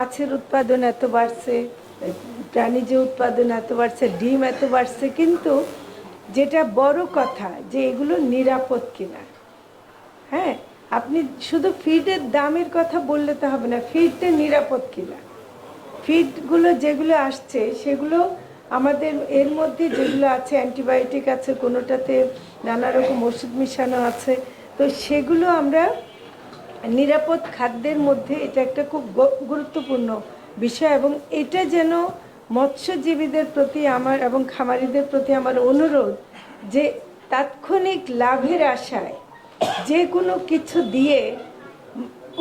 মাছের উৎপাদন এত বাড়ছে, প্রাণীজ উৎপাদন এত বাড়ছে, ডিম এত বাড়ছে, কিন্তু যেটা বড় কথা যে এগুলো নিরাপদ কিনা। হ্যাঁ, আপনি শুধু ফিডের দামের কথা বললে তো হবে না, ফিডটা নিরাপদ কিনা। ফিডগুলো যেগুলো আসছে সেগুলো আমাদের এর মধ্যে যেগুলো আছে অ্যান্টিবায়োটিক আছে, কোনোটাতে নানা রকম ওষুধ মিশানো আছে, তো সেগুলো আমরা নিরাপদ খাদ্যের মধ্যে এটা একটা খুব গুরুত্বপূর্ণ বিষয়। এবং এটা যেন মৎস্যজীবীদের প্রতি আমার এবং খামারিদের প্রতি আমার অনুরোধ যে তাৎক্ষণিক লাভের আশায় যে কোনো কিছু দিয়ে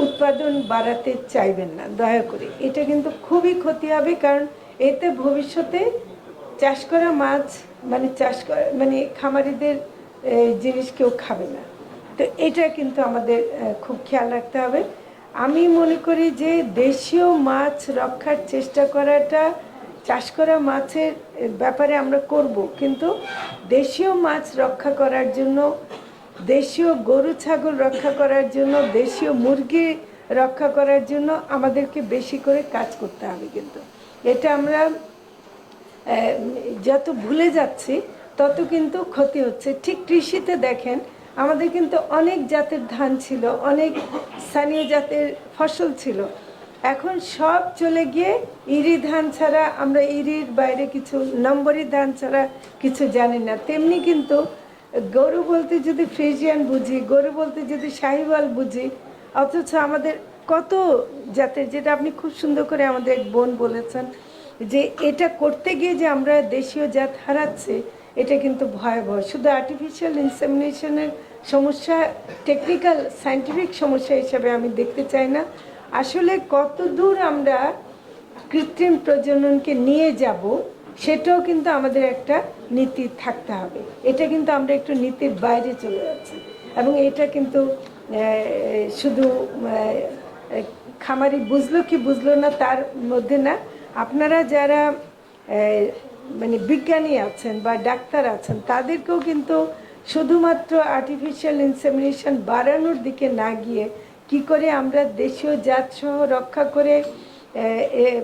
উৎপাদন বাড়াতে চাইবেন না, দয়া করে। এটা কিন্তু খুবই ক্ষতি হবে, কারণ এতে ভবিষ্যতে চাষ করা মাছ মানে খামারিদের জিনিস কেউ খাবে না। তো এটা কিন্তু আমাদের খুব খেয়াল রাখতে হবে। আমি মনে করি যে দেশীয় মাছ রক্ষার চেষ্টা করাটা চাষ করা মাছের ব্যাপারে আমরা করব, কিন্তু দেশীয় মাছ রক্ষা করার জন্য, দেশীয় গরু ছাগল রক্ষা করার জন্য, দেশীয় মুরগি রক্ষা করার জন্য আমাদেরকে বেশি করে কাজ করতে হবে। কিন্তু এটা আমরা যত ভুলে যাচ্ছি তত কিন্তু ক্ষতি হচ্ছে। ঠিক কৃষিতে দেখেন, আমাদের কিন্তু অনেক জাতের ধান ছিল, অনেক স্থানীয় জাতের ফসল ছিল, এখন সব চলে গিয়ে ইরি ধান ছাড়া, আমরা ইরির বাইরে কিছু নম্বরি ধান ছাড়া কিছু জানি না। তেমনি কিন্তু গরু বলতে যদি ফ্রিজিয়ান বুঝি, গরু বলতে যদি শাহিওয়াল বুঝি, অথচ আমাদের কত জাতের, যেটা আপনি খুব সুন্দর করে আমাদের এক বোন বলেছেন যে এটা করতে গিয়ে যে আমরা দেশীয় জাত হারাচ্ছি, এটা কিন্তু ভয়াবহ। শুধু আর্টিফিশিয়াল ইনসেমিনেশনের সমস্যা টেকনিক্যাল সায়েন্টিফিক সমস্যা হিসাবে আমি দেখতে চাই না। আসলে কত দূর আমরা কৃত্রিম প্রজননকে নিয়ে যাব সেটাও কিন্তু আমাদের একটা নীতি থাকতে হবে। এটা কিন্তু আমরা একটু নীতির বাইরে চলে যাচ্ছি, এবং এটা কিন্তু শুধু খামারি বুঝলো কি বুঝলো না তার মধ্যে না, আপনারা যারা মানে বিজ্ঞানী আছেন বা ডাক্তার আছেন তাদেরকেও কিন্তু শুধুমাত্র আর্টিফিশিয়াল ইনসেমিনেশন বাড়ানোর দিকে না গিয়ে কি করে আমরা দেশীয় জাতসহ রক্ষা করে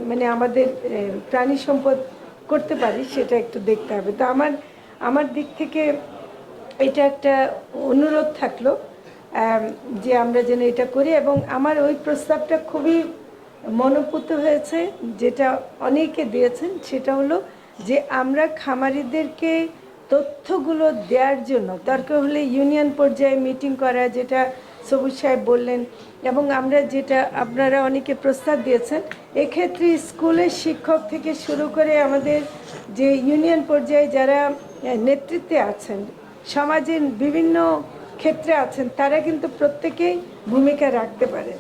মানে আমাদের প্রাণী সম্পদ করতে পারি সেটা একটু দেখতে হবে। তো আমার দিক থেকে এটা একটা অনুরোধ থাকলো যে আমরা যেন এটা করি। এবং আমার ওই প্রস্তাবটা খুবই মনোপুত হয়েছে, যেটা অনেকে দিয়েছেন, সেটা হলো যে আমরা খামারিদেরকে তথ্যগুলো দেওয়ার জন্য দরকার হলে ইউনিয়ন পর্যায়ে মিটিং করা, যেটা সবুজ সাহেব বললেন, এবং আমরা যেটা আপনারা অনেকে প্রস্তাব দিয়েছেন, এক্ষেত্রে স্কুলের শিক্ষক থেকে শুরু করে আমাদের যে ইউনিয়ন পর্যায়ে যারা নেতৃত্বে আছেন, সমাজের বিভিন্ন ক্ষেত্রে আছেন, তারা কিন্তু প্রত্যেকেই ভূমিকা রাখতে পারে।